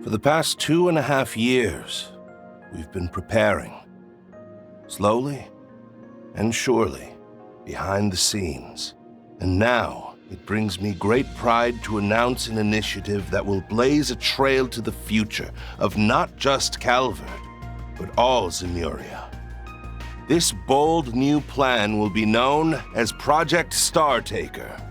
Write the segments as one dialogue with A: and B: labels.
A: For the past 2.5 years, we've been preparing. Slowly and surely, behind the scenes. And now, it brings me great pride to announce an initiative that will blaze a trail to the future of not just Calvert, but all Zemuria. This bold new plan will be known as Project Startaker.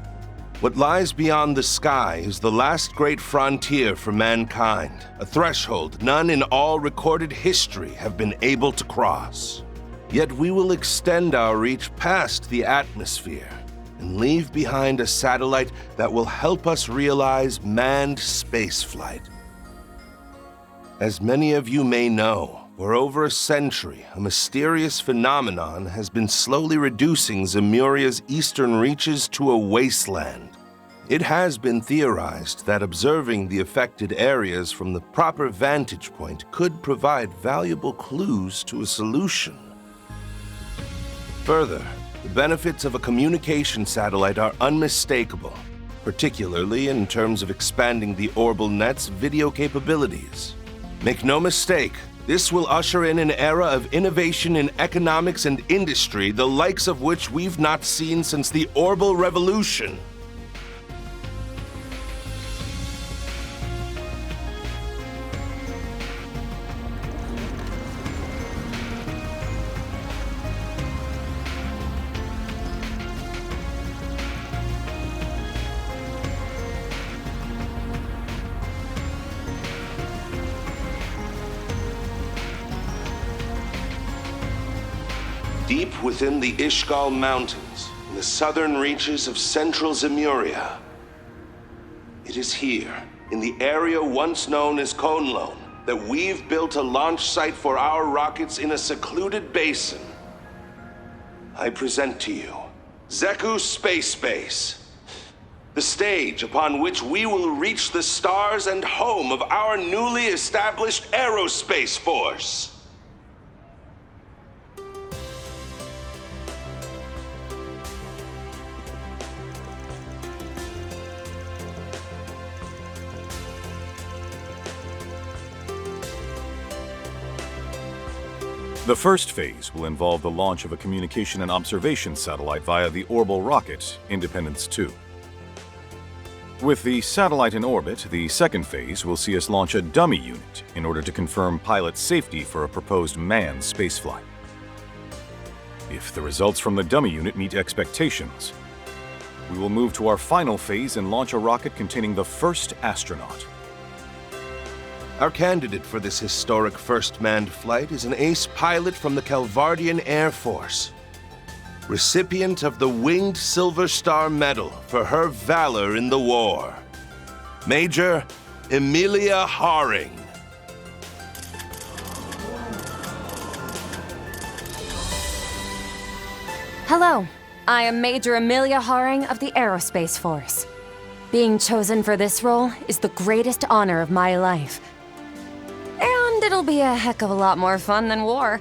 A: What lies beyond the sky is the last great frontier for mankind, a threshold none in all recorded history have been able to cross. Yet we will extend our reach past the atmosphere and leave behind a satellite that will help us realize manned spaceflight. As many of you may know, for over a century, a mysterious phenomenon has been slowly reducing Zemuria's eastern reaches to a wasteland. It has been theorized that observing the affected areas from the proper vantage point could provide valuable clues to a solution. Further, the benefits of a communication satellite are unmistakable, particularly in terms of expanding the Orbital Net's video capabilities. Make no mistake, this will usher in an era of innovation in economics and industry, the likes of which we've not seen since the Orbital Revolution. Deep within the Ishgal Mountains, in the southern reaches of central Zemuria. It is here, in the area once known as Conlone, that we've built a launch site for our rockets in a secluded basin. I present to you Zeku Space Base, the stage upon which we will reach the stars and home of our newly established aerospace force.
B: The first phase will involve the launch of a communication and observation satellite via the orbital rocket, Independence 2. With the satellite in orbit, the second phase will see us launch a dummy unit in order to confirm pilot safety for a proposed manned spaceflight. If the results from the dummy unit meet expectations, we will move to our final phase and launch a rocket containing the first astronaut.
A: Our candidate for this historic first manned flight is an ace pilot from the Calvardian Air Force, recipient of the Winged Silver Star Medal for her valor in the war, Major Amelia Haring.
C: Hello, I am Major Amelia Haring of the Aerospace Force. Being chosen for this role is the greatest honor of my life. And it'll be a heck of a lot more fun than war.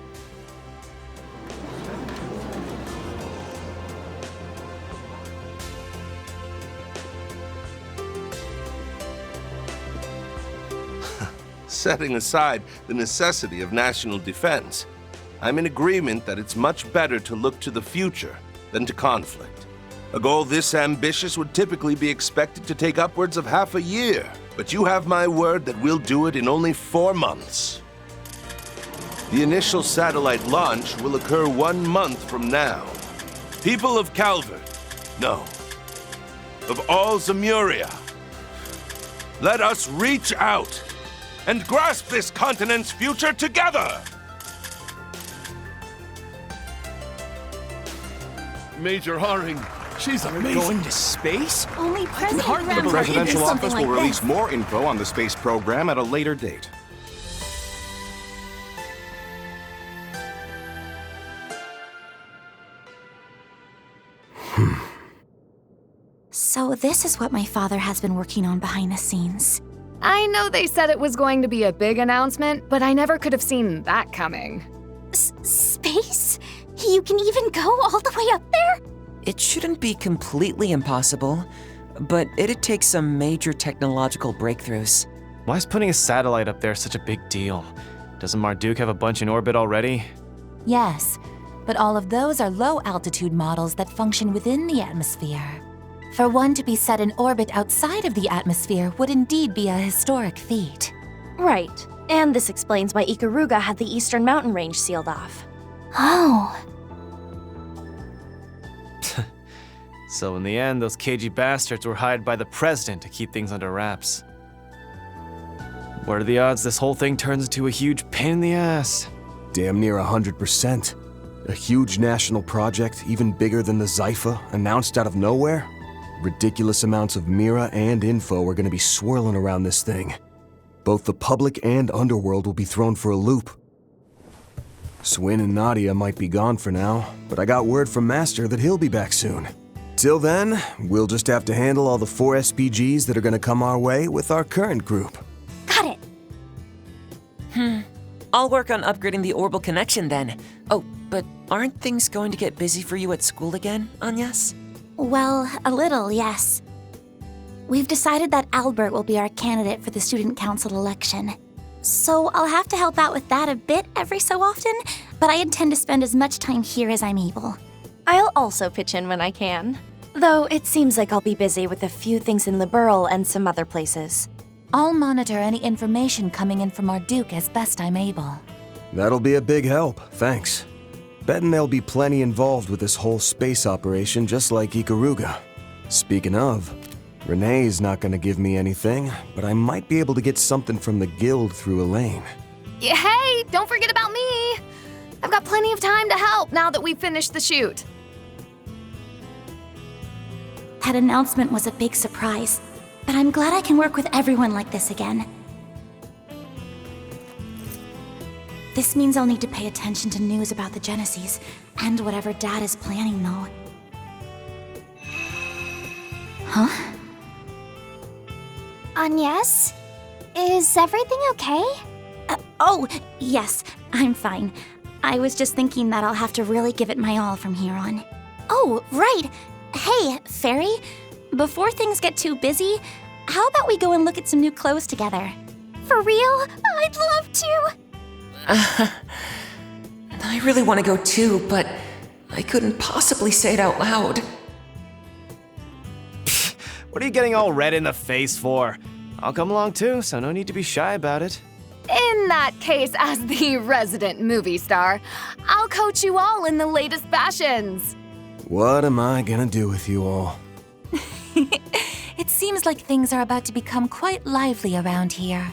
A: Setting aside the necessity of national defense, I'm in agreement that it's much better to look to the future than to conflict. A goal this ambitious would typically be expected to take upwards of half a year. But you have my word that we'll do it in only 4 months. The initial satellite launch will occur 1 month from now. People of Calvert, no, of all Zemuria, let us reach out and grasp this continent's future together!
D: Major Haring, she's amazing.
E: Going to space?
C: Only President
E: The
C: Graham
E: presidential
C: did
E: office
C: something
E: will
C: like
E: release
C: this.
E: more info on the space program at a later date.
F: So this is what my father has been working on behind the scenes.
G: I know they said it was going to be a big announcement, but I never could have seen that coming.
F: Space? You can even go all the way up there?
H: It shouldn't be completely impossible, but it'd take some major technological breakthroughs. Why is putting a satellite up there such a big deal? Doesn't Marduk have a bunch in orbit already?
I: Yes, but all of those are low-altitude models that function within the atmosphere. For one to be set in orbit outside of the atmosphere would indeed be a historic feat.
J: Right. And this explains why Ikaruga had the eastern mountain range sealed off.
F: Oh.
H: So in the end, those cagey bastards were hired by the president to keep things under wraps. What are the odds this whole thing turns into a huge pain in the ass?
E: Damn near 100%. A huge national project, even bigger than the Zypha, announced out of nowhere? Ridiculous amounts of Mira and info are gonna be swirling around this thing. Both the public and underworld will be thrown for a loop. Swin and Nadia might be gone for now, but I got word from Master that he'll be back soon. Till then, we'll just have to handle all the 4 SPGs that are gonna come our way with our current group.
F: Got it.
K: I'll work on upgrading the orbital connection then. Oh, but aren't things going to get busy for you at school again, Agnes?
F: Well, a little, yes. We've decided that Albert will be our candidate for the student council election. So I'll have to help out with that a bit every so often, but I intend to spend as much time here as I'm able.
J: I'll also pitch in when I can. Though it seems like I'll be busy with a few things in Liberl and some other places.
I: I'll monitor any information coming in from Marduk as best I'm able.
E: That'll be a big help, thanks. Betting there'll be plenty involved with this whole space operation, just like Ikaruga. Speaking of, Renee's not gonna give me anything, but I might be able to get something from the guild through Elaine.
G: Hey, don't forget about me! I've got plenty of time to help now that we've finished the shoot.
F: That announcement was a big surprise, but I'm glad I can work with everyone like this again. This means I'll need to pay attention to news about the Genesis, and whatever Dad is planning, though. Huh?
J: Agnes? Is everything okay?
F: Oh, yes, I'm fine. I was just thinking that I'll have to really give it my all from here on. Oh, right! Hey, Fairy, before things get too busy, how about we go and look at some new clothes together? For real? I'd love to!
K: I really want to go too, but I couldn't possibly say it out loud.
H: What are you getting all red in the face for? I'll come along too, so no need to be shy about it.
G: In that case, as the resident movie star, I'll coach you all in the latest fashions.
E: What am I gonna do with you all?
I: It seems like things are about to become quite lively around here.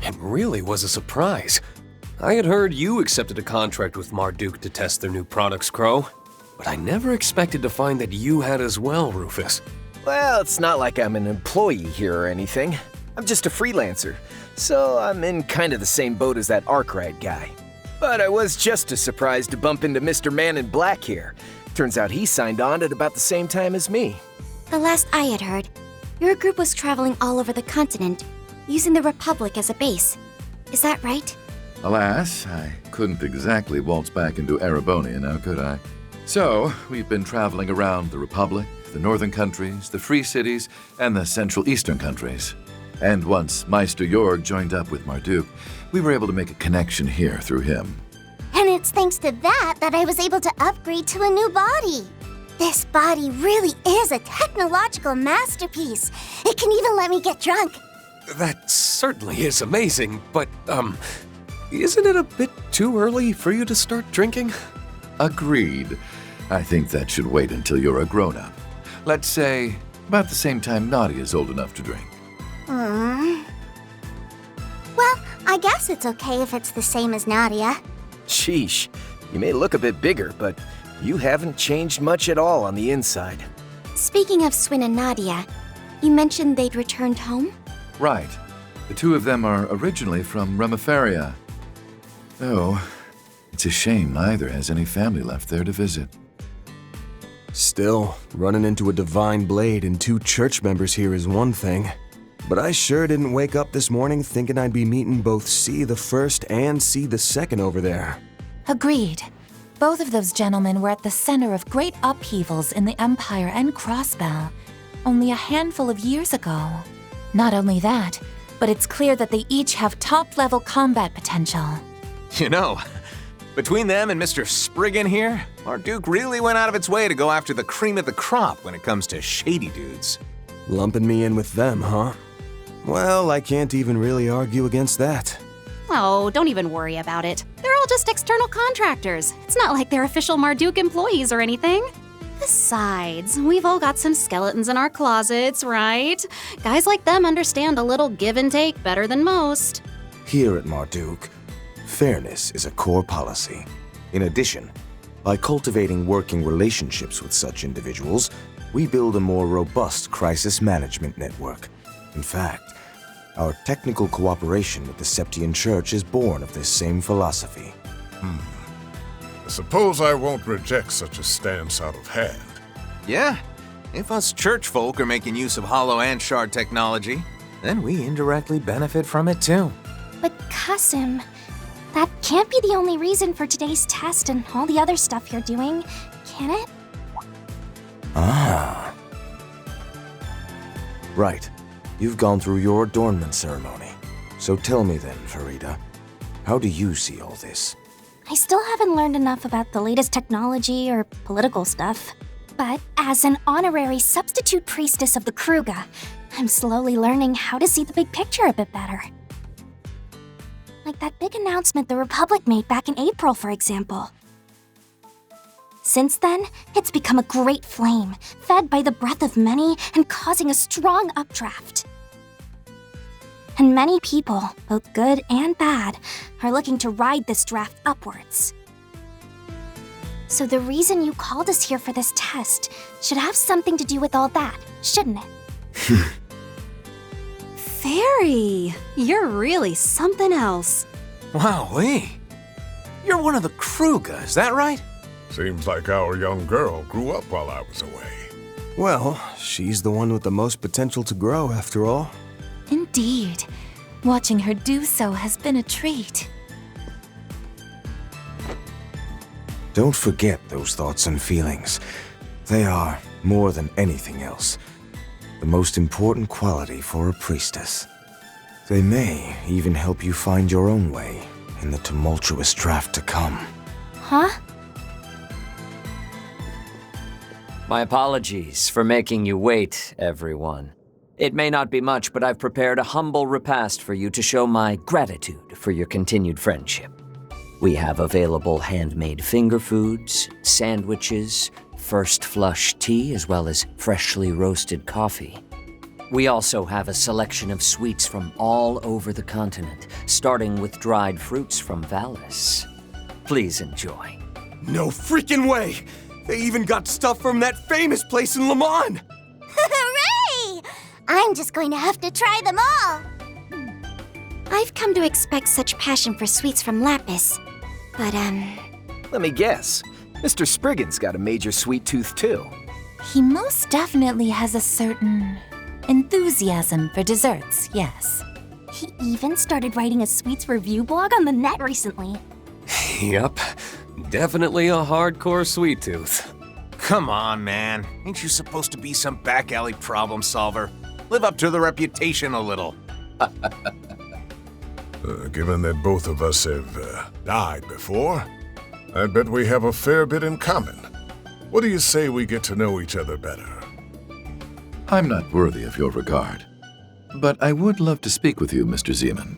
L: It really was a surprise. I had heard you accepted a contract with Marduk to test their new products, Crow. But I never expected to find that you had as well, Rufus.
M: Well, it's not like I'm an employee here or anything. I'm just a freelancer, so I'm in kind of the same boat as that Arkwright guy. But I was just as surprised to bump into Mr. Man in Black here. Turns out he signed on at about the same time as me.
F: The last I had heard, your group was traveling all over the continent, using the Republic as a base. Is that right?
N: Alas, I couldn't exactly waltz back into Erebonia now, could I? So, we've been traveling around the Republic, the northern countries, the free cities, and the central eastern countries. And once Meister Jorg joined up with Marduk, we were able to make a connection here through him.
O: And it's thanks to that I was able to upgrade to a new body. This body really is a technological masterpiece. It can even let me get drunk.
L: That certainly is amazing, but, isn't it a bit too early for you to start drinking?
N: Agreed. I think that should wait until you're a grown-up. Let's say about the same time Nadia's old enough to drink.
O: Well, I guess it's okay if it's the same as Nadia.
M: Sheesh, you may look a bit bigger, but you haven't changed much at all on the inside.
F: Speaking of Swin and Nadia, you mentioned they'd returned home?
N: Right. The two of them are originally from Remiferia. Oh, it's a shame neither has any family left there to visit.
E: Still, running into a divine blade and 2 church members here is one thing. But I sure didn't wake up this morning thinking I'd be meeting both C the First and C the Second over there.
I: Agreed. Both of those gentlemen were at the center of great upheavals in the Empire and Crossbell only a handful of years ago. Not only that, but it's clear that they each have top-level combat potential.
P: You know, between them and Mr. Spriggan here, Marduk really went out of its way to go after the cream of the crop when it comes to shady dudes.
E: Lumping me in with them, huh? Well, I can't even really argue against that.
Q: Oh, don't even worry about it. They're all just external contractors. It's not like they're official Marduk employees or anything. Besides, we've all got some skeletons in our closets, right? Guys like them understand a little give and take better than most.
R: Here at Marduk, fairness is a core policy. In addition, by cultivating working relationships with such individuals, we build a more robust crisis management network. In fact, our technical cooperation with the Septian Church is born of this same philosophy.
D: I suppose I won't reject such a stance out of hand.
P: Yeah, if us church folk are making use of Hollow and Shard technology, then we indirectly benefit from it too.
F: But Qasim, that can't be the only reason for today's test and all the other stuff you're doing, can it?
R: Ah. Right. You've gone through your adornment ceremony. So tell me then, Farida, how do you see all this?
F: I still haven't learned enough about the latest technology or political stuff. But as an honorary substitute priestess of the Kruga, I'm slowly learning how to see the big picture a bit better. Like that big announcement the Republic made back in April, for example. Since then, it's become a great flame, fed by the breath of many and causing a strong updraft. And many people, both good and bad, are looking to ride this draft upwards. So the reason you called us here for this test should have something to do with all that, shouldn't it?
Q: Fairy, you're really something else.
P: Wowee! You're one of the Kruga, is that right?
D: Seems like our young girl grew up while I was away.
E: Well, she's the one with the most potential to grow, after all.
I: Indeed. Watching her do so has been a treat.
R: Don't forget those thoughts and feelings. They are, more than anything else, the most important quality for a priestess. They may even help you find your own way in the tumultuous draft to come.
F: Huh?
S: My apologies for making you wait, everyone. It may not be much, but I've prepared a humble repast for you to show my gratitude for your continued friendship. We have available handmade finger foods, sandwiches, first flush tea, as well as freshly roasted coffee. We also have a selection of sweets from all over the continent, starting with dried fruits from Valis. Please enjoy.
E: No freaking way! They even got stuff from that famous place in Le Mans!
O: Hooray! I'm just going to have to try them all.
F: I've come to expect such passion for sweets from Lapis. But,
M: Let me guess. Mr. Spriggan's got a major sweet tooth, too.
I: He most definitely has a certain enthusiasm for desserts, yes.
F: he even started writing a sweets review blog on the net recently.
L: Yup. Definitely a hardcore sweet tooth.
P: Come on, man. Ain't you supposed to be some back alley problem solver? Live up to the reputation a little.
D: Given that both of us have died before, I bet we have a fair bit in common. What do you say we get to know each other better?
N: I'm not worthy of your regard, but I would love to speak with you, Mr. Zeman.